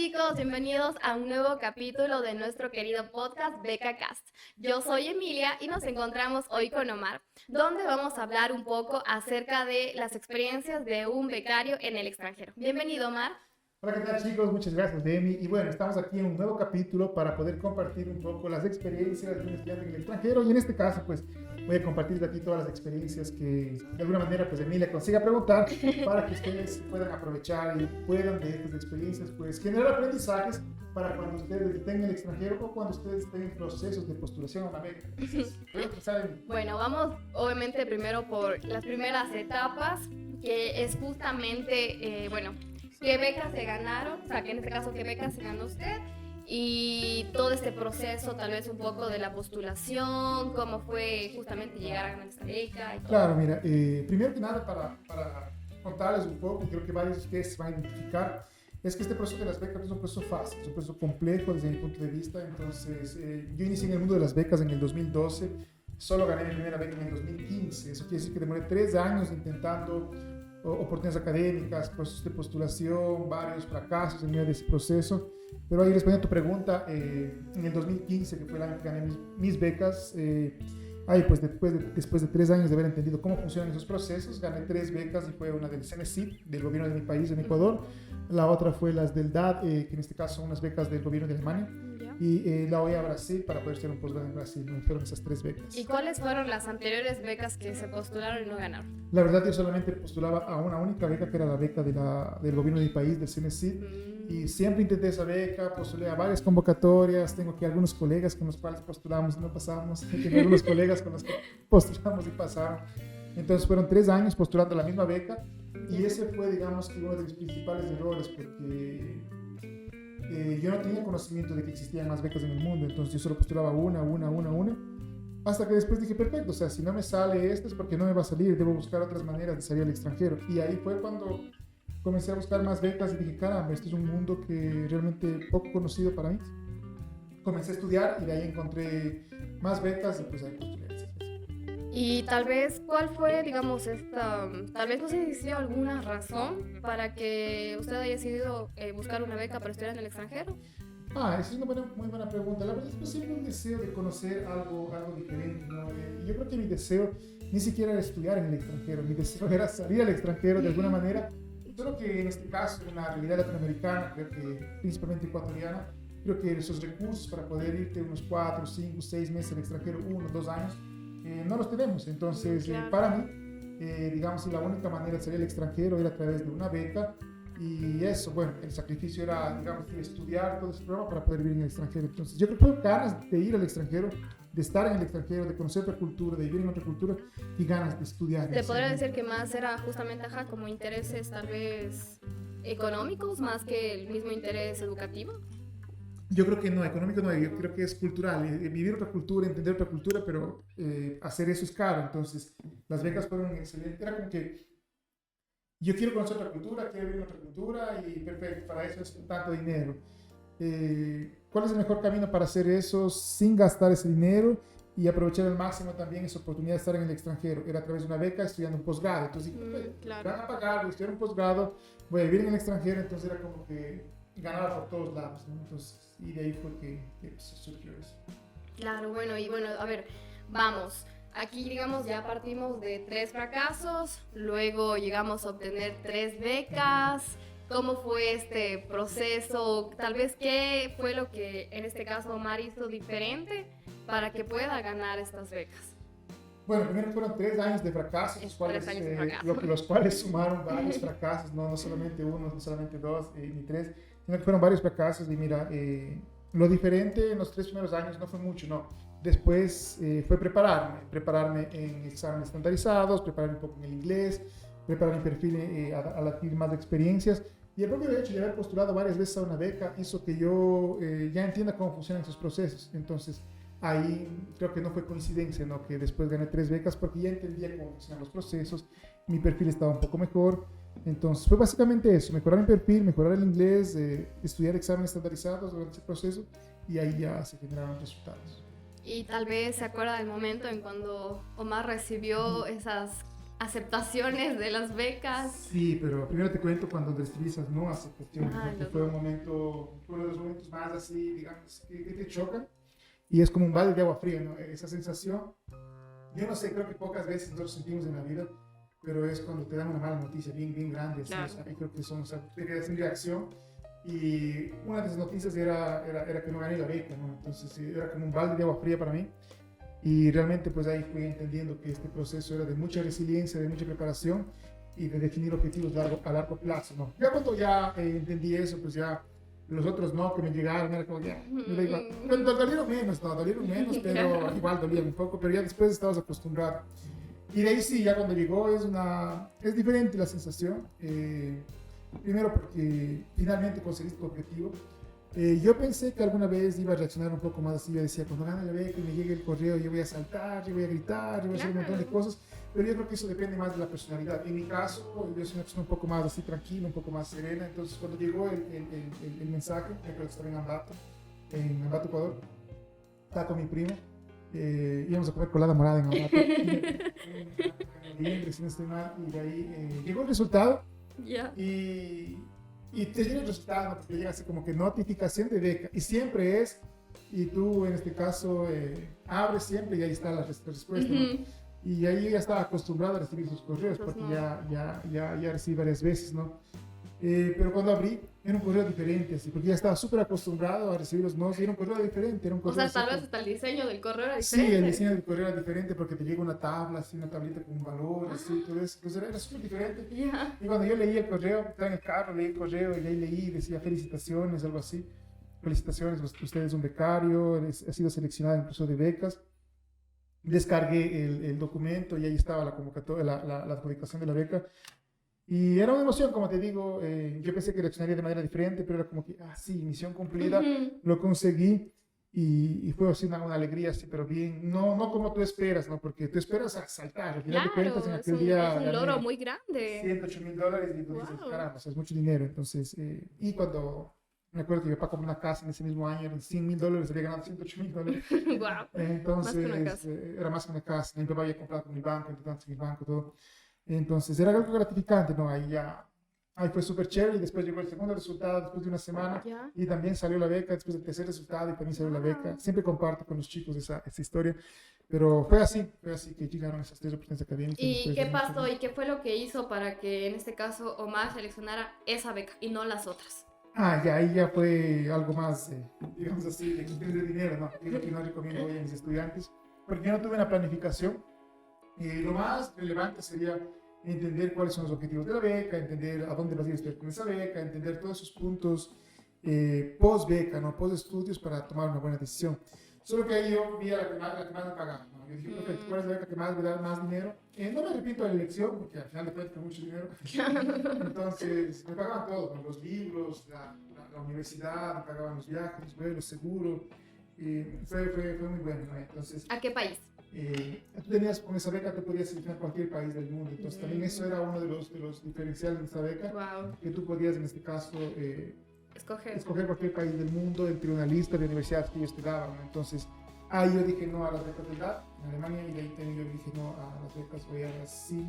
chicos, bienvenidos a un nuevo capítulo de nuestro querido podcast BecaCast. Yo soy Emilia y nos encontramos hoy con Omar, donde vamos a hablar un poco acerca de las experiencias de un becario en el extranjero. Bienvenido, Omar. Hola, ¿qué tal, chicos? Muchas gracias, Demi. Y bueno, estamos aquí en un nuevo capítulo para poder compartir un poco las experiencias de un estudiante en el extranjero. Y en este caso, pues, voy a compartir de aquí todas las experiencias que, de alguna manera, pues, Emilia consiga preguntar para que ustedes puedan aprovechar y puedan de estas experiencias, pues, generar aprendizajes para cuando ustedes estén en el extranjero o cuando ustedes estén en procesos de postulación a una beca. Entonces, bueno, vamos obviamente primero por las primeras etapas, que es justamente, qué becas se ganaron, o sea, que en este caso qué becas se ganó usted y todo este proceso, tal vez un poco de la postulación, cómo fue justamente llegar a ganar esta beca y todo. Claro, mira, primero que nada para contarles un poco, creo que varios de ustedes van a identificar, es que este proceso de las becas es un proceso fácil, es un proceso complejo desde mi punto de vista. Entonces, yo inicié en el mundo de las becas en el 2012, solo gané mi primera beca en el 2015, eso quiere decir que demoré 3 años intentando oportunidades académicas, procesos de postulación, varios fracasos en medio de ese proceso. Pero ahí respondiendo a tu pregunta, en el 2015, que fue el año que gané mis becas, ahí pues después de 3 años de haber entendido cómo funcionan esos procesos, gané 3 becas y fue una del CENESID, del gobierno de mi país, en Ecuador. La otra fue las del DAD, que en este caso son unas becas del gobierno de Alemania. Y la OEA Brasil para poder hacer un posgrado en Brasil. Me fueron esas 3 becas. ¿Y cuáles fueron las anteriores becas que se postularon y no ganaron? La verdad, yo solamente postulaba a una única beca, que era la beca del gobierno de mi país, del CENESID. Y siempre intenté esa beca, postulé a varias convocatorias. Tengo aquí algunos colegas con los cuales postulamos y no pasamos. Tengo algunos colegas con los que postulamos y pasaron. Entonces fueron 3 años postulando la misma beca. Y ese fue, digamos, que uno de mis principales errores, porque yo no tenía conocimiento de que existían más becas en el mundo. Entonces yo solo postulaba una. Hasta que después dije, perfecto, o sea, si no me sale esta es porque no me va a salir, debo buscar otras maneras de salir al extranjero. Y ahí fue cuando comencé a buscar más becas y dije, caramba, este es un mundo que realmente poco conocido para mí. Comencé a estudiar y de ahí encontré más becas y pues ahí postulé. Y tal vez, ¿cuál fue, digamos, tal vez no sé si existió alguna razón para que usted haya decidido buscar una beca para estudiar en el extranjero? Esa es una muy buena pregunta. La verdad es que siempre un deseo de conocer algo diferente, ¿no? Yo creo que mi deseo ni siquiera era estudiar en el extranjero, mi deseo era salir al extranjero de alguna manera. Creo que en este caso, en la realidad latinoamericana, creo que principalmente ecuatoriana, creo que esos recursos para poder irte unos 4, 5, 6 meses al extranjero, 1, 2 años, no los tenemos. Entonces, Claro. para mí, digamos, la única manera de salir al extranjero era a través de una beca. Y eso, bueno, el sacrificio era, digamos, estudiar todo ese programa para poder vivir en el extranjero. Entonces, yo creo que tengo ganas de ir al extranjero, de estar en el extranjero, de conocer otra cultura, de vivir en otra cultura y ganas de estudiar. ¿Te podría decir que más era justamente, como intereses tal vez económicos más que el mismo interés educativo? Yo creo que no, económico no, yo creo que es cultural, vivir otra cultura, entender otra cultura, pero hacer eso es caro. Entonces, las becas fueron excelentes. Era como que yo quiero conocer otra cultura, quiero vivir en otra cultura y perfecto, para eso es tanto dinero. ¿Cuál es el mejor camino para hacer eso sin gastar ese dinero y aprovechar al máximo también esa oportunidad de estar en el extranjero? Era a través de una beca estudiando un posgrado. Entonces dije, perfecto, claro. van a pagar, voy a estudiar un posgrado, voy a vivir en el extranjero. Entonces era como que ganaba por todos lados, ¿no? Entonces, y de ahí fue que surgió eso. Claro, bueno, a ver, vamos. Aquí, digamos, ya partimos de 3 fracasos, luego llegamos a obtener 3 becas. ¿Cómo fue este proceso? Tal vez, ¿qué fue lo que en este caso Omar hizo diferente para que pueda ganar estas becas? Bueno, primero fueron 3 años de fracasos, los cuales sumaron varios fracasos, no solamente uno, no solamente 2 ni 3, sino que fueron varios fracasos. Y mira, lo diferente en los 3 primeros años no fue mucho, no. Después fue prepararme en exámenes estandarizados, prepararme un poco en el inglés, preparar mi perfil al adquirir más experiencias. Y el propio hecho de haber postulado varias veces a una beca hizo que yo ya entienda cómo funcionan esos procesos. Entonces, ahí creo que no fue coincidencia, ¿no? Que después gané 3 becas porque ya entendía cómo funcionan los procesos, mi perfil estaba un poco mejor. Entonces, fue básicamente eso, mejorar mi perfil, mejorar el inglés, estudiar exámenes estandarizados durante ese proceso y ahí ya se generaron resultados. Y tal vez se acuerda del momento en cuando Omar recibió esas aceptaciones de las becas. Sí, pero primero te cuento cuando recibí esas no aceptaciones, Ah, porque los fue un momento, fue uno de los momentos más así, digamos, que te chocan. Y es como un balde de agua fría, ¿no? Esa sensación, yo no sé, creo que pocas veces nosotros sentimos en la vida, pero es cuando te dan una mala noticia bien, bien grande, así, Claro. o sea, y creo que son, o sea, te quedas sin reacción. Y una de esas noticias era que no gané la beca, ¿no? Entonces era como un balde de agua fría para mí. Y realmente pues ahí fui entendiendo que este proceso era de mucha resiliencia, de mucha preparación y de definir objetivos a largo plazo, ¿no? Ya cuando ya entendí eso, pues ya los otros no que me llegaron, era como ya, me da igual. Dolieron menos, no, dolieron menos, pero igual dolían un poco, pero ya después estabas acostumbrado. Y de ahí sí, ya cuando llegó es diferente la sensación. Primero porque finalmente conseguiste tu objetivo. Yo pensé que alguna vez iba a reaccionar un poco más así. Yo decía, cuando gane la beca y me llegue el correo, yo voy a saltar, yo voy a gritar, yo voy a hacer un montón de cosas. Pero yo creo que eso depende más de la personalidad. En mi caso, yo soy una persona un poco más así tranquila, un poco más serena. Entonces, cuando llegó el mensaje, que creo que estaba en Ambato, Ecuador, estaba con mi primo. Íbamos a comer colada morada en Ambato. Bien, si no estoy mal. Y de ahí llegó el resultado. Ya. Y te llega el resultado, porque llega así como que notificación de beca, y siempre es, y tú en este caso abres siempre y ahí está la respuesta, ¿no? Y ahí yo ya estaba acostumbrado a recibir sus correos, Pues porque no. ya recibí varias veces, ¿no? Pero cuando abrí, era un correo diferente, así, porque ya estaba súper acostumbrado a recibir los no, y era un correo diferente, era un O correo sea, tal así vez hasta el diseño del correo era Sí, diferente. el diseño del correo era diferente porque te llega una tabla, así, una tablita con un valor, así, todo eso. Entonces era súper diferente. Ya. Y cuando yo leí el correo, estaba en el carro, leí el correo y ahí leí, decía felicitaciones, algo así. Felicitaciones, usted es un becario, ha sido seleccionado en curso de becas. Descargué el documento y ahí estaba la convocatoria, la adjudicación de la beca. Y era una emoción, como te digo, yo pensé que reaccionaría de manera diferente, pero era como que, sí, misión cumplida, lo conseguí. Y fue así una alegría, así, pero bien, no como tú esperas, ¿no? Porque tú esperas a saltar, al final de cuentas en Claro, aquel día es un gané logro muy grande. $108,000 y tú dices, Wow. caramba, o sea, es mucho dinero. Entonces, y cuando me acuerdo que mi papá compró una casa en ese mismo año, eran $100,000, había ganado $108,000. Wow. Entonces, Más que una casa. era más que una casa. Mi papá había comprado con mi banco, entonces mi banco, todo. Entonces, era algo gratificante, ¿no? Ahí fue súper chévere y después llegó el segundo resultado después de una semana Ya. y también salió la beca después del tercer resultado y también salió la beca. Siempre comparto con los chicos esa historia, pero fue así que llegaron esas 3 oportunidades académicas. ¿Y después qué de mucho pasó tiempo. y qué fue lo que hizo para que en este caso Omar seleccionara esa beca y no las otras? Ya ahí ya fue algo más, digamos así, de cuestión de dinero, ¿no? Es lo que no recomiendo hoy a mis estudiantes, porque yo no tuve una planificación. Lo más relevante sería entender cuáles son los objetivos de la beca, entender a dónde vas a ir a estudiar con esa beca, entender todos esos puntos post-beca, ¿no? Post-estudios para tomar una buena decisión. Solo que ahí yo vi a la que más me pagaba, ¿no? Yo dije, perfecto, ¿cuál es la beca que más me da más dinero? No me arrepiento de la elección, porque al final de cuentas fue mucho dinero. Entonces, me pagaban todo, ¿no? Los libros, la universidad, me pagaban los viajes, los vuelos, seguro. Fue muy bueno, ¿no? Entonces, ¿A qué país? tú tenías, con esa beca, tú podías seleccionar cualquier país del mundo. Entonces, también eso era uno de los diferenciales de esta beca, Wow. que tú podías, en este caso, Escoger. escoger cualquier país del mundo entre una lista de universidades que ellos te daban, ¿no? Entonces, ahí yo dije no a las becas del DAT en Alemania y de ahí también yo dije no a las becas voy a Brasil,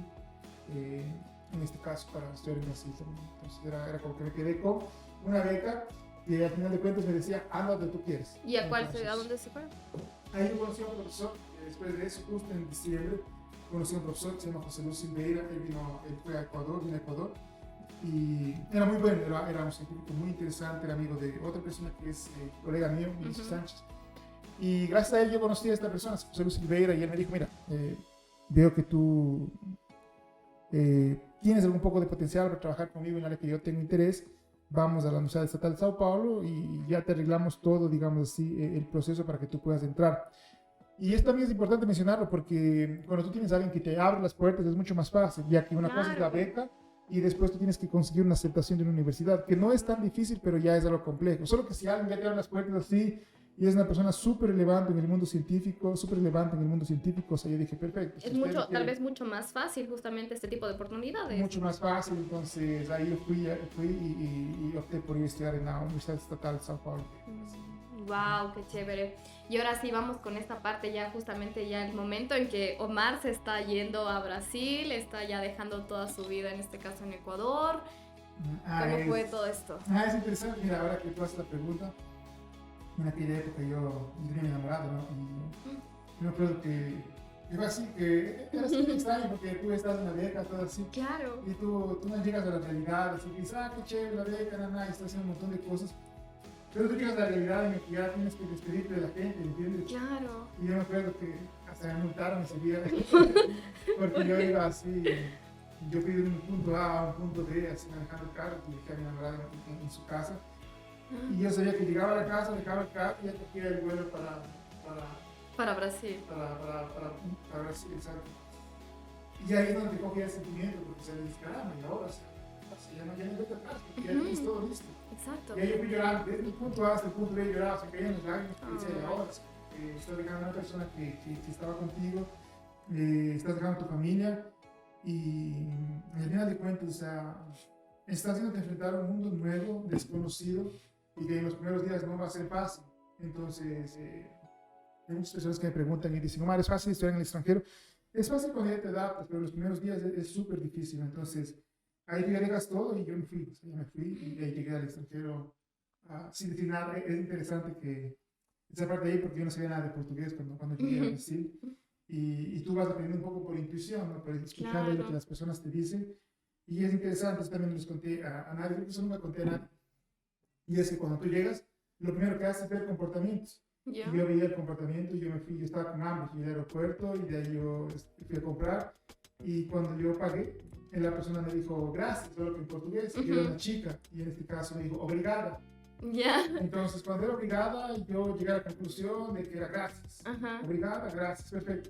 en este caso para estudiar en Brasil también. Entonces era como que me quedé con una beca que al final de cuentas me decía anda donde tú quieres. ¿Y a cuál Entonces, a dónde se fue? ahí yo conocí a un profesor, después de eso, justo en diciembre, conocí a un profesor que se llama José Luis Silveira, él vino a Ecuador, y era muy bueno, era un científico muy interesante, era amigo de otra persona que es colega mío, Vinicius Sánchez, y gracias a él yo conocí a esta persona, José Luis Silveira, y él me dijo, mira, veo que tú tienes algún poco de potencial para trabajar conmigo en el área que yo tengo interés, vamos a la Universidad Estatal de Sao Paulo y ya te arreglamos todo, digamos así, el proceso para que tú puedas entrar. Y esto también es importante mencionarlo porque cuando tú tienes a alguien que te abre las puertas es mucho más fácil, ya que una cosa es la beca y después tú tienes que conseguir una aceptación de una universidad, que no es tan difícil, pero ya es algo complejo. Solo que si alguien ya te abre las puertas así y es una persona súper relevante en el mundo científico, o sea, yo dije, perfecto. Es mucho, tal vez mucho más fácil justamente este tipo de oportunidades. Mucho más fácil, entonces ahí yo fui y opté por ir a estudiar en la Universidad Estatal de Sao Paulo. Wow, qué chévere. Y ahora sí vamos con esta parte ya justamente ya el momento en que Omar se está yendo a Brasil, está ya dejando toda su vida, en este caso en Ecuador. ¿Cómo fue todo esto? Es interesante, mira, ahora que tú haces la pregunta, en aquella época yo tenía mi enamorado, ¿no? Y me acuerdo que fue así, que era así muy extraño porque tú estás en la beca, todo así. Claro. Y tú no llegas a la realidad, así que dices, qué chévere la beca, y estás haciendo un montón de cosas. Pero tú llegas a la realidad en la que ya tienes que despedirte de la gente, ¿entiendes? Claro. Y yo me acuerdo que hasta me multaron ese día, porque yo iba así, yo fui de un punto A a un punto B, así manejando el carro, y dejé a mi enamorada en su casa. Y yo sabía que llegaba a la casa, dejaba el carro y ya cogía el vuelo para Brasil. Para Brasil, exacto. Y ahí es donde te cogía el sentimiento, porque se le dice, caramba, y ahora, ya no vete atrás, porque ya tienes todo listo. Exacto. Y ahí yo fui llorando, desde el punto A hasta el punto B lloraba, se caían las lágrimas, porque decía, y ahora, estás dejando a una persona que estaba contigo, estás dejando a tu familia, y al final de cuentas, o sea, estás haciéndote enfrentar a un mundo nuevo, desconocido, y que en los primeros días no va a ser fácil. Entonces, hay muchas personas que me preguntan y dicen, Omar, ¿es fácil estudiar en el extranjero? Es fácil cuando ya te adaptas, pero los primeros días es súper difícil. Entonces, ahí tú ya dejas todo y yo me fui. O sea, yo me fui y ahí llegué al extranjero sin decir nada. Es interesante que esa parte ahí, porque yo no sabía nada de portugués cuando llegué a Brasil. Y tú vas aprendiendo un poco por intuición, ¿no? Por escuchando lo que las personas te dicen. Y es interesante, eso también les conté a nadie, creo que eso nunca conté a nadie. Y es que cuando tú llegas, lo primero que haces es ver comportamientos. Yeah. Y yo veía el comportamiento y yo me fui, yo estaba con hambre, fui al aeropuerto y de ahí yo fui a comprar. Y cuando yo pagué, la persona me dijo gracias, solo que en portugués. Y yo era una chica y en este caso me dijo obrigada. Yeah. Entonces, cuando era obrigada, yo llegué a la conclusión de que era gracias. Obrigada, gracias, perfecto.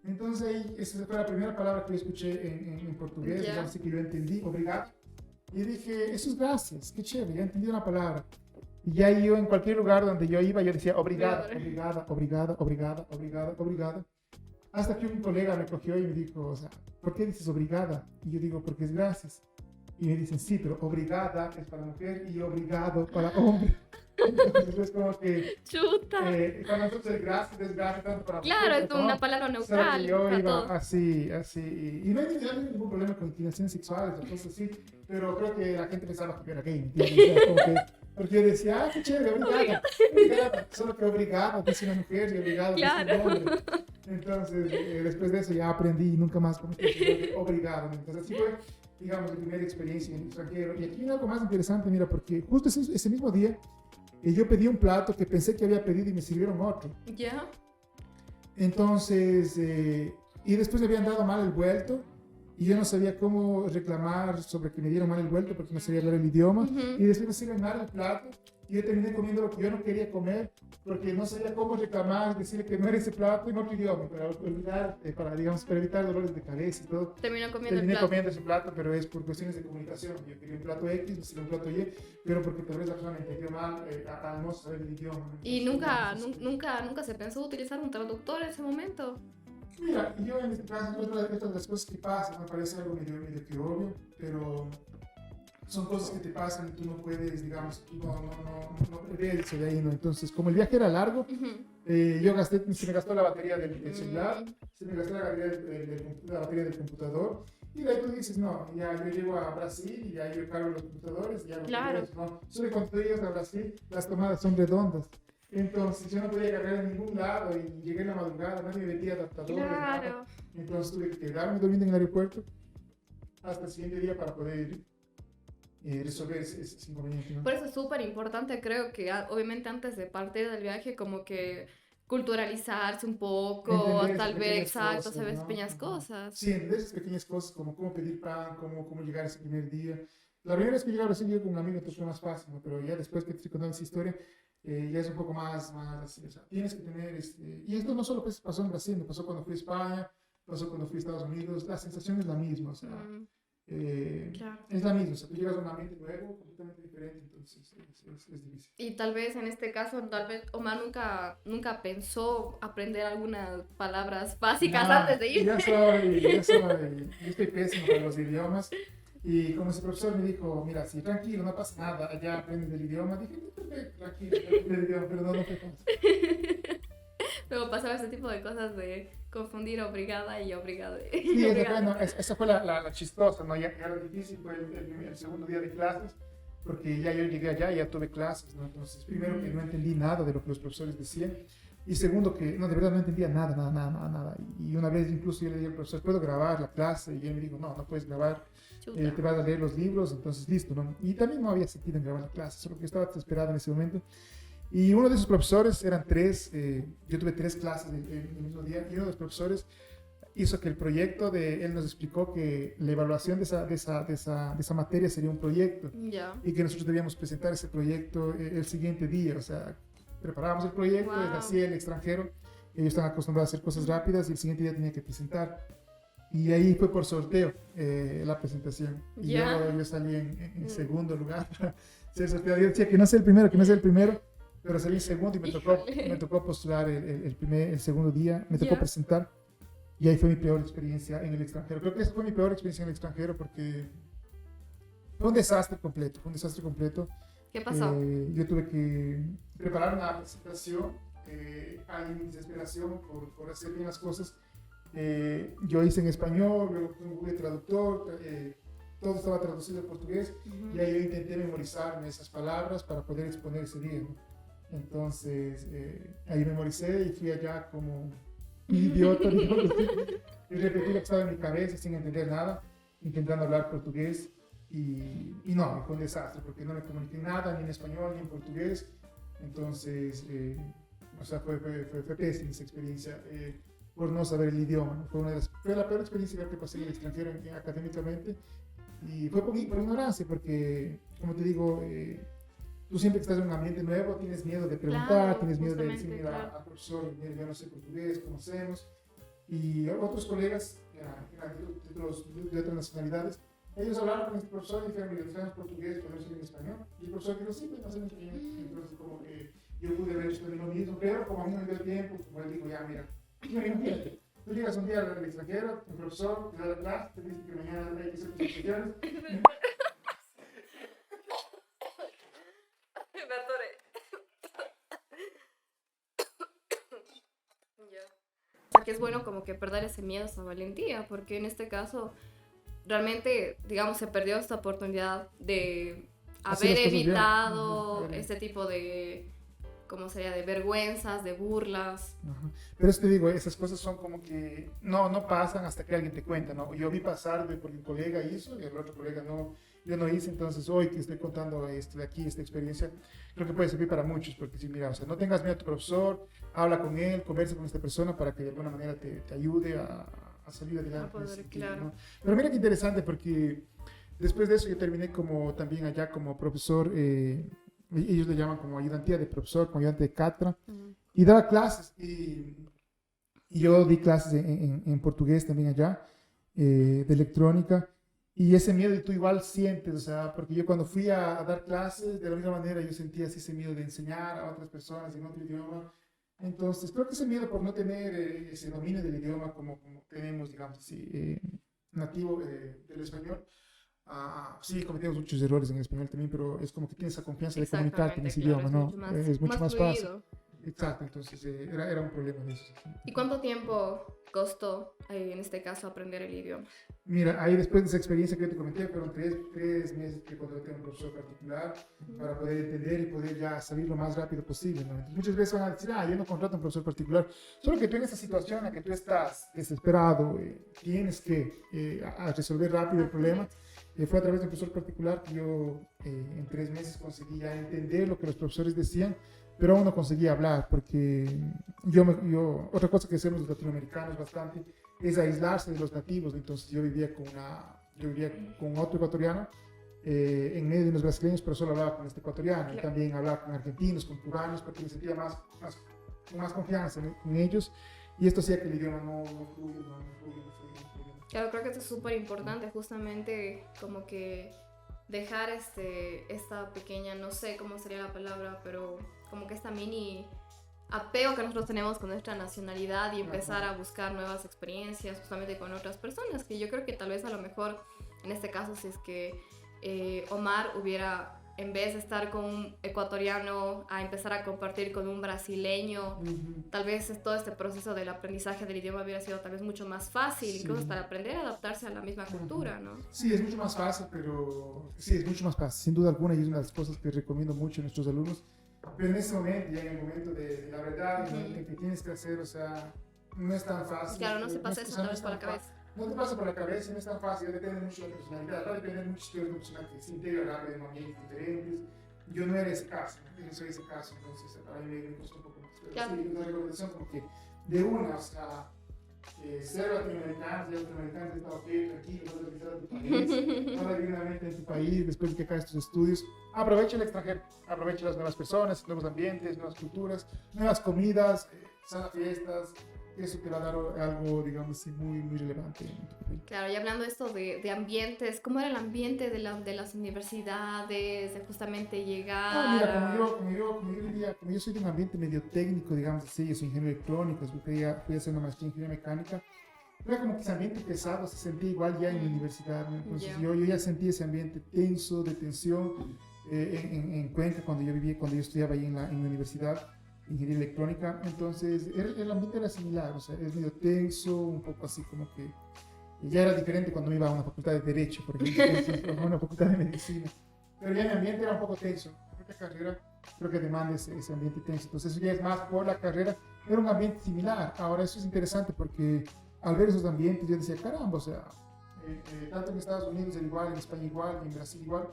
Entonces, esa fue la primera palabra que yo escuché en portugués, así que yo entendí, obrigado. Y dije, eso es gracias, qué chévere, ya entendí una palabra. Y ya yo en cualquier lugar donde yo iba, yo decía obrigada, obrigada, obrigada, obrigada, obrigada, obrigada. Hasta que un colega me cogió y me dijo, o sea, ¿por qué dices obrigada? Y yo digo, porque es gracias. Y me dicen, sí, pero obrigada es para mujer y obrigado para hombre. Entonces es como que chuta. Cuando nosotros es gracias tanto para claro, mujer, es como una palabra neutral. Que yo iba así. Y no hay ningún problema con inclinaciones sexuales o cosas así, pero creo que la gente pensaba que yo era gay, porque yo decía, qué chévere, obrigada, solo que obrigado, que es una mujer y obrigado, que es un hombre. Entonces, después de eso ya aprendí y nunca más obrigado. Entonces así fue, digamos, mi primera experiencia en el extranjero. Y aquí hay algo más interesante, mira, porque justo ese mismo día yo pedí un plato que pensé que había pedido y me sirvieron otro. ¿Ya? Entonces, y después me habían dado mal el vuelto y yo no sabía cómo reclamar sobre que me dieron mal el vuelto porque no sabía hablar el idioma. Y después me sirven mal el plato y yo terminé comiendo lo que yo no quería comer porque no sabía cómo reclamar, decirle que no era ese plato en otro idioma, para evitar dolores de cabeza y todo. Terminé comiendo ese plato, pero es por cuestiones de comunicación. Yo quería un plato X, me sirvió un plato Y, pero porque tal vez la persona entendió mal al no saber el idioma. ¿Y nunca se pensó utilizar un traductor en ese momento? Mira, yo en este caso, otra de las cosas que pasan, me parece algo medio que obvio, pero son cosas que te pasan y tú no puedes, digamos, tú no prevés de ahí, ¿no? Entonces, como el viaje era largo, se me gastó la batería del celular, se me gastó la batería del computador, y de ahí tú dices, no, ya yo llego a Brasil y ya yo cargo los computadores, ya no puedes, ¿no? Solo cuando tú llegas a Brasil, las tomadas son redondas. Entonces yo no podía cargar en ningún lado y llegué en la madrugada, nadie me metía adaptadores. Claro. Entonces tuve que quedarme durmiendo en el aeropuerto hasta el siguiente día para poder resolver ese inconveniente, ¿no? Por eso es súper importante, creo que obviamente antes de partir del viaje como que culturalizarse un poco, tal vez, exacto, se ven pequeñas cosas. Sí, entender esas pequeñas cosas como cómo pedir pan, cómo llegar ese primer día. La primera vez que llegué a Brasil, llegué con un amigo, entonces fue más fácil, ¿no? Pero ya después que te estoy contando esa historia, ya es un poco más así, o sea, tienes que tener, y esto no solo pasó en Brasil, me pasó cuando fui a España, pasó cuando fui a Estados Unidos, la sensación es la misma, o sea, claro. Es la misma, o sea, tú llegas a un ambiente nuevo, completamente diferente, entonces es difícil. Y tal vez en este caso, Omar nunca pensó aprender algunas palabras básicas antes de ir. Yo estoy pésimo para los idiomas. Y como ese profesor me dijo, mira, sí, tranquilo, no pasa nada, allá aprendes el idioma. Dije, "No, perfecto, tranquilo, aprendo el idioma", pero no fue fácil. Luego pasaba este tipo de cosas de confundir obligada y obligada. Sí, esa fue la chistosa, ¿no? Ya lo difícil fue el segundo día de clases, porque ya yo llegué allá y ya tuve clases, ¿no? Entonces, primero que no entendí nada de lo que los profesores decían, y segundo que, no, de verdad no entendía nada. Y una vez incluso yo le dije al profesor, ¿puedo grabar la clase? Y él me dijo, no puedes grabar, te vas a leer los libros, entonces listo, ¿no? Y también no había sentido en grabar la clase, solo que estaba desesperado en ese momento. Y uno de esos profesores, eran tres, yo tuve 3 clases el mismo día, y uno de los profesores hizo que el proyecto él nos explicó que la evaluación de esa materia sería un proyecto Ya. y que nosotros debíamos presentar ese proyecto el siguiente día, o sea, preparábamos el proyecto, Wow. él hacía el extranjero, ellos están acostumbrados a hacer cosas rápidas y el siguiente día tenía que presentar. Y ahí fue por sorteo la presentación. Y Ya. yo salí en segundo lugar para ser sorteado. Yo decía que no sea el primero, pero salí en segundo y Híjole. me tocó postular el segundo día, me tocó Ya. presentar. Y ahí fue mi peor experiencia en el extranjero. Creo que esa fue mi peor experiencia en el extranjero porque fue un desastre completo. ¿Qué pasó? Yo tuve que preparar una presentación, hay mi desesperación por hacer bien las cosas. Yo hice en español, luego fui un Google Traductor, todo estaba traducido al portugués, y ahí yo intenté memorizarme esas palabras para poder exponer ese día, ¿no? Entonces, ahí memoricé y fui allá como un idiota, digamos así, y repetí lo que estaba en mi cabeza sin entender nada, intentando hablar portugués. Y no, fue un desastre porque no me comuniqué nada, ni en español ni en portugués. Entonces, o sea, fue pésima esa experiencia por no saber el idioma, ¿no? Fue la peor experiencia que pasé en el extranjero académicamente. Y fue por ignorancia, porque, como te digo, tú siempre que estás en un ambiente nuevo tienes miedo de preguntar, Claro, tienes miedo de justamente, decir, claro. mira, al profesor, mira, yo no sé portugués, ¿cómo hacemos? Y otros colegas que eran de otras nacionalidades, ellos hablaron con este profesor y dijeron, mira, sabemos portugués, podemos ir en español. Y el profesor dijo, sí, pues hacemos en español. Entonces, como que yo pude haber hecho lo mismo, pero como a mí no me dio tiempo, como él dijo, ya, mira, imagínate, tú llegas un día al extranjero, el profesor te da la clase, te dice que mañana hay que hacer presentaciones. Me atoré. Que es bueno como que perder ese miedo, esa valentía, porque en este caso realmente, digamos, se perdió esta oportunidad de Hacer haber las cosas bien. evitado Ujú. este tipo de, ¿cómo sería? De vergüenzas, de burlas. Ajá. Pero eso te digo, esas cosas son como que no pasan hasta que alguien te cuenta, ¿no? Yo vi pasar porque un colega hizo y el otro colega no, yo no hice, entonces hoy que estoy contando de aquí, esta experiencia, creo que puede servir para muchos, porque si mira, o sea, no tengas miedo a tu profesor, habla con él, conversa con esta persona para que de alguna manera te ayude a salir adelante. A poder, en ese sentido, claro. ¿no? Pero mira qué interesante, porque después de eso yo terminé como también allá como profesor, ellos le llaman como ayudantía de profesor, como ayudante de cátedra, y daba clases, y yo di clases en portugués también allá, de electrónica, y ese miedo tú igual sientes, o sea, porque yo cuando fui a dar clases, de la misma manera yo sentía así ese miedo de enseñar a otras personas en otro idioma. Entonces, creo que ese miedo por no tener ese dominio del idioma como tenemos, digamos así, nativo del español. Sí, cometemos muchos errores en el español también, pero es como que tienes esa confianza de comunicarte en ese claro, idioma, es ¿no? mucho más, Es mucho más fácil. fluido. Exacto, entonces era un problema de eso. ¿Y cuánto tiempo costó, en este caso, aprender el idioma? Mira, ahí después de esa experiencia que yo te comenté, fueron 3 meses que contraté a un profesor particular para poder entender y poder ya salir lo más rápido posible, ¿no? Entonces, muchas veces van a decir, yo no contrato a un profesor particular, solo que tú en esa situación en la que tú estás desesperado, tienes que a resolver rápido el problema. Fue a través de un profesor particular que yo en 3 meses conseguí ya entender lo que los profesores decían, pero aún no conseguía hablar, porque otra cosa que hacemos los latinoamericanos bastante es aislarse de los nativos. Entonces yo vivía con otro ecuatoriano en medio de unos brasileños, pero solo hablaba con este ecuatoriano. Claro. Y también hablaba con argentinos, con cubanos, porque me sentía con más confianza en ellos, y esto hacía que el idioma no fluya. Claro, creo que esto es súper importante, justamente como que dejar esta pequeña, no sé cómo sería la palabra, pero como que esta mini apego que nosotros tenemos con nuestra nacionalidad y empezar a buscar nuevas experiencias justamente con otras personas, que yo creo que tal vez a lo mejor en este caso, si es que Omar hubiera, en vez de estar con un ecuatoriano, a empezar a compartir con un brasileño, tal vez todo este proceso del aprendizaje del idioma hubiera sido tal vez mucho más fácil, incluso hasta aprender a adaptarse a la misma cultura, ¿no? Sí, es mucho más fácil, sí, es mucho más fácil, sin duda alguna, y es una de las cosas que recomiendo mucho a nuestros alumnos. Pero en ese momento, ya en el momento de la verdad, en que tienes que hacer, o sea, no es tan fácil. Claro, no se pasa eso tal vez por la cabeza. No te pasa por la cabeza, no es tan fácil, depende mucho de la personalidad, va a depender mucho de la personalidad que se integra rápido en ambientes diferentes. Yo no era ese caso, yo no soy ese caso, entonces para mí me costó un poco más. Pero claro. Sí, una recomendación como que de una, o sea, ser latinoamericano, ser latinoamericano, está ok, tranquilo, vas a regresar a tu país, vas a vivir nuevamente en tu país después de que acabes tus estudios. Aprovecha el extranjero, aprovecha las nuevas personas, nuevos ambientes, nuevas culturas, nuevas comidas, salas fiestas. Eso te va a dar algo, digamos así, muy, muy relevante. Claro, y hablando de esto de ambientes, ¿cómo era el ambiente de las universidades, de justamente llegar? Mira, como yo soy de un ambiente medio técnico, digamos así, yo soy ingeniero electrónico, fui a hacer una maestría en ingeniería mecánica, era como que ese ambiente pesado se sentía igual ya en la universidad, ¿no? Entonces yo ya sentí ese ambiente tenso, de tensión, en Cuenca, cuando yo estudiaba ahí en la universidad. Ingeniería electrónica, entonces el ambiente era similar, o sea, es medio tenso, un poco así como que ya era diferente cuando me iba a una facultad de Derecho, por ejemplo, a una facultad de Medicina, pero ya mi ambiente era un poco tenso. La carrera creo que demanda ese ambiente tenso, entonces eso ya es más por la carrera, era un ambiente similar. Ahora eso es interesante porque al ver esos ambientes yo decía, caramba, o sea, tanto en Estados Unidos era igual, en España igual, en Brasil igual.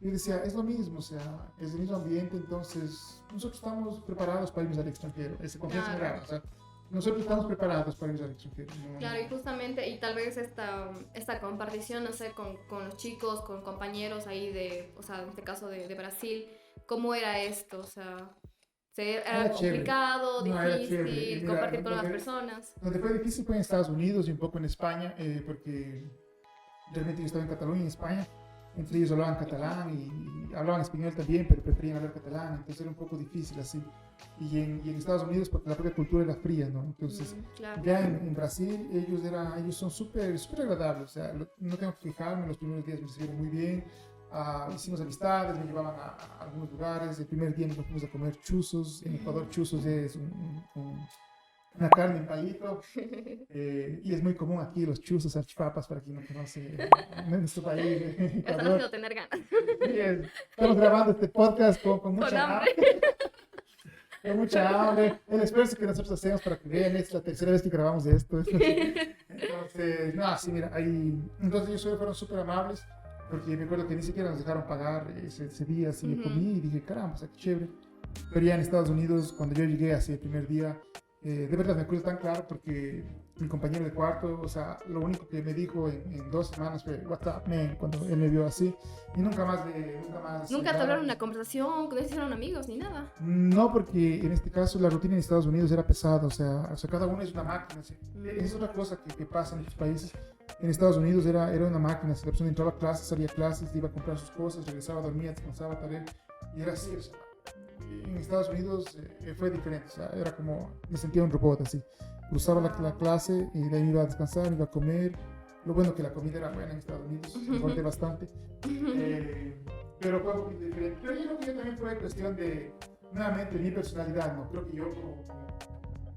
Yo decía, es lo mismo, o sea, es el mismo ambiente, entonces nosotros estamos preparados para irnos al extranjero, esa confianza es rara, o sea, nosotros estamos preparados para irnos al extranjero. ¿No? Claro, y justamente, y tal vez esta compartición, no sé, con los chicos, con compañeros ahí o sea, en este caso de Brasil, ¿cómo era esto? O sea, ¿era complicado, difícil, compartir con las personas? Donde fue difícil fue en Estados Unidos y un poco en España, porque realmente yo estaba en Cataluña, en España. Entre ellos hablaban catalán y hablaban español también, pero preferían hablar catalán, entonces era un poco difícil así. Y en Estados Unidos, porque la propia cultura era fría, ¿no? Entonces, claro. Ya en Brasil, ellos son súper agradables, o sea, no tengo que fijarme, los primeros días me recibieron muy bien, hicimos amistades, me llevaban a algunos lugares. El primer día nos fuimos a comer chuzos. En Ecuador, chuzos es una carne en palito, y es muy común aquí los chuzos, salchipapas, para quien no conoce en nuestro país. Están haciendo tener ganas. Sí, estamos grabando este podcast con mucha hambre. Con mucha hambre. El esfuerzo que nosotros hacemos para que vean, es la tercera vez que grabamos esto. Entonces, no, sí, mira, entonces ellos fueron súper amables, porque me acuerdo que ni siquiera nos dejaron pagar ese día, así me comí y dije, caramba, o sea, qué chévere. Pero ya en Estados Unidos, cuando yo llegué así el primer día, de verdad me acuerdo tan claro porque mi compañero de cuarto, o sea, lo único que me dijo en 2 semanas fue "What's up, man?", cuando él me vio así, y nunca más. ¿Nunca te hablaron una conversación, no hicieron amigos ni nada? No, porque en este caso la rutina en Estados Unidos era pesada, o sea cada uno es una máquina, ¿sí? Es otra cosa que pasa en otros países. En Estados Unidos era una máquina, si la persona entraba a clases, salía a clases, iba a comprar sus cosas, regresaba, dormía, descansaba, tal vez, y era así, o sea. En Estados Unidos fue diferente, o sea, era como, me sentía un robot así. Cruzaba la clase y de ahí me iba a descansar, me iba a comer. Lo bueno que la comida era buena en Estados Unidos, me engordé bastante. Pero fue un poquito diferente. Pero yo creo que también fue cuestión de, nuevamente, mi personalidad, ¿no? Creo que yo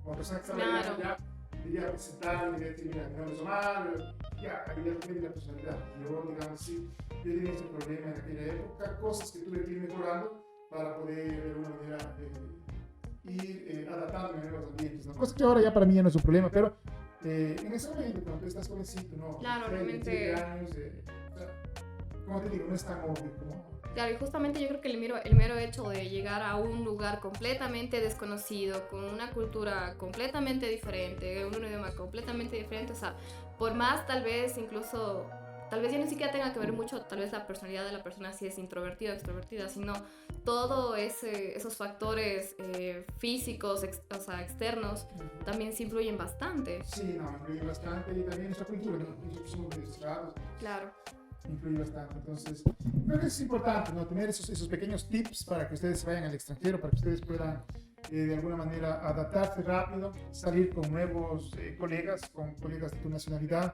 como persona que estaba ya quería presentar, quería decir, mira, no es mal, ya, ahí ya depende de la personalidad. Yo, digamos así, yo tenía ese problema en aquella época, cosas que tuve que ir mejorando para poder de alguna manera ir adaptándome a nuevos ambientes, ¿no? Cosa que ahora ya para mí ya no es un problema, pero en ese momento, cuando tú estás jovencito, ¿no? Claro, realmente. Años, o sea, como te digo, no es tan obvio como. Claro, y justamente yo creo que el mero hecho de llegar a un lugar completamente desconocido, con una cultura completamente diferente, un idioma completamente diferente, o sea, por más tal vez incluso. Tal vez ya ni siquiera tenga que ver mucho, tal vez la personalidad de la persona, si es introvertida o extrovertida, sino todos esos factores físicos, o sea, externos, también sí influyen bastante. Sí, no, influyen bastante, y también nuestra cultura, ¿no? Nosotros somos registrados. Claro. Influye bastante, entonces creo que es importante, ¿no? Tener esos pequeños tips para que ustedes vayan al extranjero, para que ustedes puedan de alguna manera adaptarse rápido, salir con nuevos colegas, con colegas de tu nacionalidad.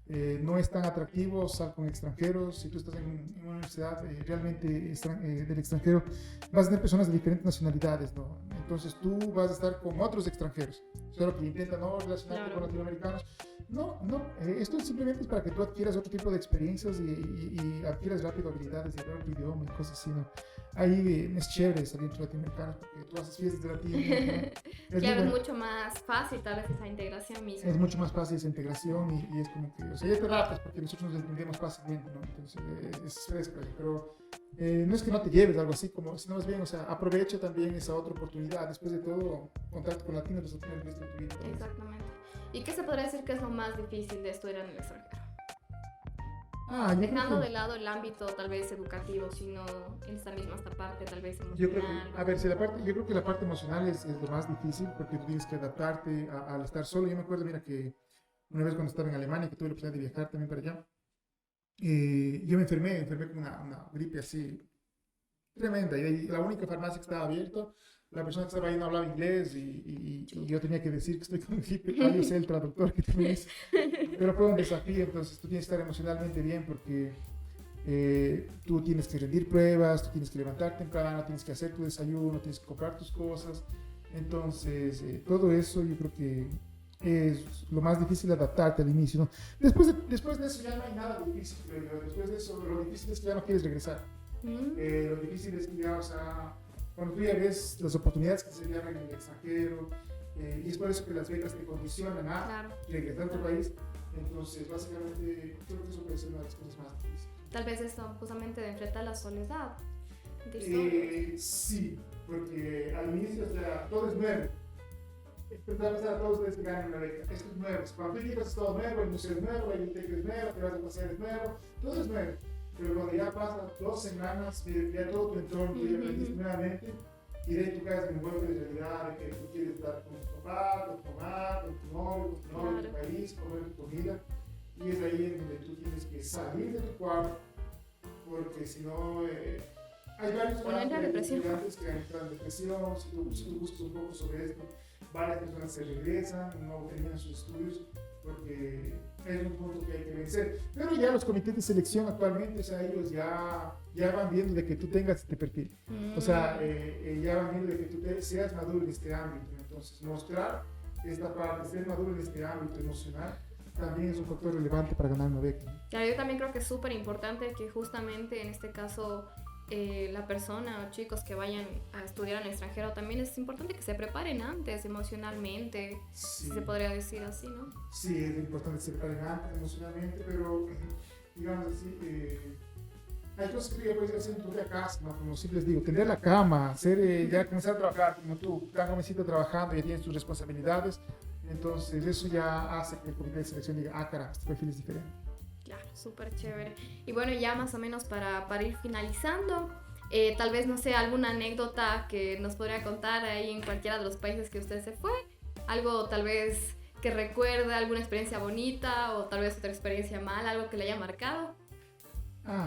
no es tan atractivo, sal con extranjeros. Si tú estás en una universidad realmente del extranjero, vas a tener personas de diferentes nacionalidades, ¿no? Entonces tú vas a estar con otros extranjeros, solo que intentan no relacionarte con latinoamericanos. No, esto simplemente es para que tú adquieras otro tipo de experiencias y adquieras rápido habilidades de hablar otro idioma y cosas así, ¿no? Ahí es chévere salir entre latinoamericanos porque tú haces fiestas de latino, ¿no? Claro, es mucho más fácil tal vez esa integración misma. Es mucho más fácil esa integración y es como que, o sea, ya te adaptas porque nosotros nos entendemos fácilmente, ¿no? Entonces es fresco, pero no es que no te lleves algo así, como, sino más bien, o sea, aprovecha también esa otra oportunidad. Después de todo, contacto con latinos, los latinos de tu vida. Exactamente. ¿Y qué se podría decir que es lo más difícil de estudiar en el extranjero? Dejando de lado el ámbito tal vez educativo, sino en esta misma esta parte tal vez emocional. Yo creo que, a ver, si yo creo que la parte emocional es lo más difícil porque tú tienes que adaptarte al estar solo. Yo me acuerdo, mira, que una vez cuando estaba en Alemania, que tuve la oportunidad de viajar también para allá, yo me enfermé con una gripe así tremenda y la única farmacia que estaba abierta, la persona que estaba ahí no hablaba inglés y yo tenía que decir que estoy con gripe. Yo sé el traductor que tú me dices, pero fue un desafío. Entonces tú tienes que estar emocionalmente bien porque tú tienes que rendir pruebas, tú tienes que levantar temprano, tienes que hacer tu desayuno, tienes que comprar tus cosas. Entonces todo eso yo creo que es lo más difícil, adaptarte al inicio, ¿no? Después de eso ya no hay nada difícil, pero después de eso lo difícil es que ya no quieres regresar. Lo difícil es que ya, o sea, cuando tú ya ves las oportunidades que se le abren en el extranjero, y es por eso que las becas te condicionan a regresar a tu país. Entonces, básicamente, creo que eso puede ser una de las cosas más difíciles. Tal vez esto justamente de enfrentar la soledad. Sí, porque al inicio, o sea, todo es nuevo. Empezamos a todos ustedes que ganan una beca. Esto es nuevo. Cuando tú llegas es todo nuevo, el museo es nuevo, la biblioteca es nueva, te vas a pasear es nuevo, todo es nuevo. Pero cuando ya pasan 2 semanas, ya todo tu entorno, tú ya aprendiste nuevamente, y de ahí tú caes en un golpe de realidad, de que tú quieres estar con tu papá, con tu mamá, con tu novio, en tu país, comer tu comida, y es ahí en donde tú tienes que salir de tu cuarto, porque si no, hay varios casos de estudiantes que entran en depresión. Si tú buscas un poco sobre esto, varias personas se regresan, no terminan sus estudios, porque es un punto que hay que vencer. Pero ya los comités de selección actualmente, o sea, ellos ya van viendo de que tú tengas este perfil. O sea, ya van viendo de que tú seas maduro en este ámbito. Entonces, mostrar esta parte, ser maduro en este ámbito emocional, también es un factor relevante para ganar una beca. Claro, yo también creo que es súper importante que justamente en este caso la persona o chicos que vayan a estudiar en el extranjero, también es importante que se preparen antes emocionalmente, si se podría decir así, ¿no? Sí, es importante que se preparen antes emocionalmente, pero digamos así, hay cosas que ya puedes hacer en tu propia casa, ¿no? Como siempre les digo, tender la cama, ya comenzar a trabajar, como tú, tan jovencito trabajando, ya tienes tus responsabilidades, entonces eso ya hace que el comité de selección diga, caramba, este perfil es diferente. Claro, súper chévere. Y bueno, ya más o menos para ir finalizando, tal vez, no sé, alguna anécdota que nos podría contar ahí en cualquiera de los países que usted se fue, algo tal vez que recuerde, alguna experiencia bonita o tal vez otra experiencia mala, algo que le haya marcado.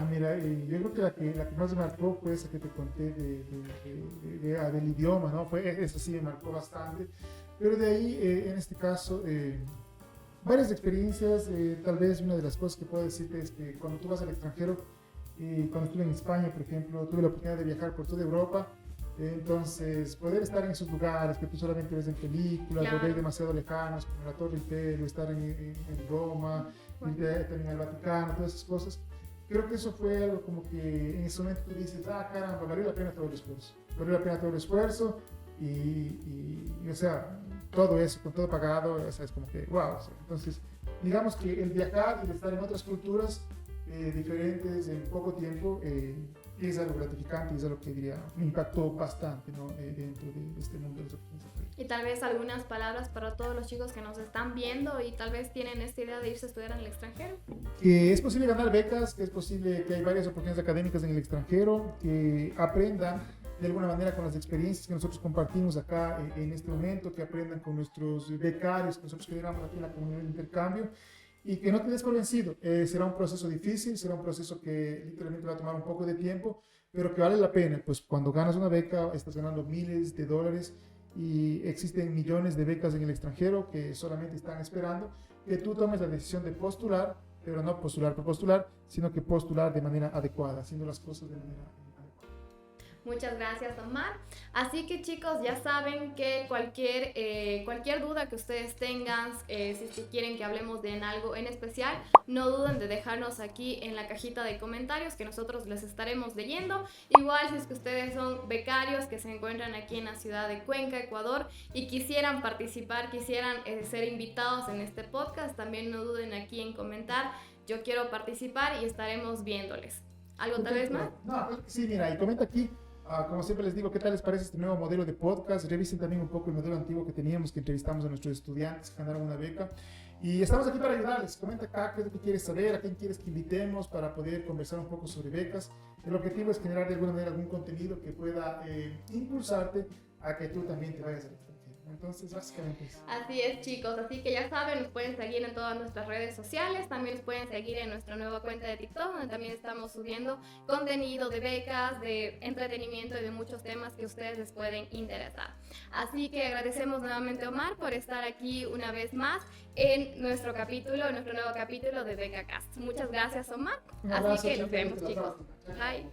Mira, yo creo que la que más me marcó fue esa que te conté del idioma, ¿no? Eso sí me marcó bastante, pero de ahí, en este caso, varias experiencias. Tal vez una de las cosas que puedo decirte es que cuando tú vas al extranjero, cuando estuve en España, por ejemplo, tuve la oportunidad de viajar por toda Europa. Entonces, poder estar en esos lugares que tú solamente ves en películas, o ves demasiado lejanos, como la Torre Eiffel, o estar en Roma, ir también al Vaticano, todas esas cosas. Creo que eso fue algo como que en ese momento tú dices, caramba, valió la pena todo el esfuerzo. Valió la pena todo el esfuerzo y o sea, todo eso, con todo pagado, o sea, es como que, wow. O sea, entonces, digamos que el viajar y el estar en otras culturas diferentes en poco tiempo es algo gratificante y es algo que diría, me impactó bastante, ¿no? Dentro de este mundo de los oportunidades. Y tal vez algunas palabras para todos los chicos que nos están viendo y tal vez tienen esta idea de irse a estudiar en el extranjero. Que es posible ganar becas, que es posible que hay varias oportunidades académicas en el extranjero, que aprendan de alguna manera con las experiencias que nosotros compartimos acá en este momento, que aprendan con nuestros becarios que nosotros generamos aquí en la comunidad de intercambio, y que no te des por vencido. Será un proceso difícil, será un proceso que literalmente va a tomar un poco de tiempo, pero que vale la pena. Pues cuando ganas una beca estás ganando miles de dólares y existen millones de becas en el extranjero que solamente están esperando que tú tomes la decisión de postular pero no postular por postular, sino que postular de manera adecuada, haciendo las cosas de manera adecuada. Muchas gracias, Omar. Así que chicos, ya saben que cualquier duda que ustedes tengan, si es que quieren que hablemos de algo en especial, no duden de dejarnos aquí en la cajita de comentarios que nosotros les estaremos leyendo. Igual si es que ustedes son becarios que se encuentran aquí en la ciudad de Cuenca, Ecuador, y quisieran participar, quisieran ser invitados en este podcast, también no duden aquí en comentar: yo quiero participar, y estaremos viéndoles. ¿Algo tal vez más? No, pues, sí, mira, y comenta aquí. Como siempre les digo, ¿qué tal les parece este nuevo modelo de podcast? Revisen también un poco el modelo antiguo que teníamos, que entrevistamos a nuestros estudiantes que ganaron una beca. Y estamos aquí para ayudarles. Comenta acá qué es lo que quieres saber, a quién quieres que invitemos para poder conversar un poco sobre becas. El objetivo es generar de alguna manera algún contenido que pueda impulsarte a que tú también te vayas al extranjero. Entonces, básicamente eso. Así es, chicos. Así que ya saben, nos pueden seguir en todas nuestras redes sociales. También nos pueden seguir en nuestra nueva cuenta de TikTok, donde también estamos subiendo contenido de becas, de entretenimiento y de muchos temas que a ustedes les pueden interesar. Así que agradecemos nuevamente a Omar por estar aquí una vez más en nuestro nuevo capítulo de BecaCast. Muchas gracias, Omar. Así que nos vemos, chicos. Bye.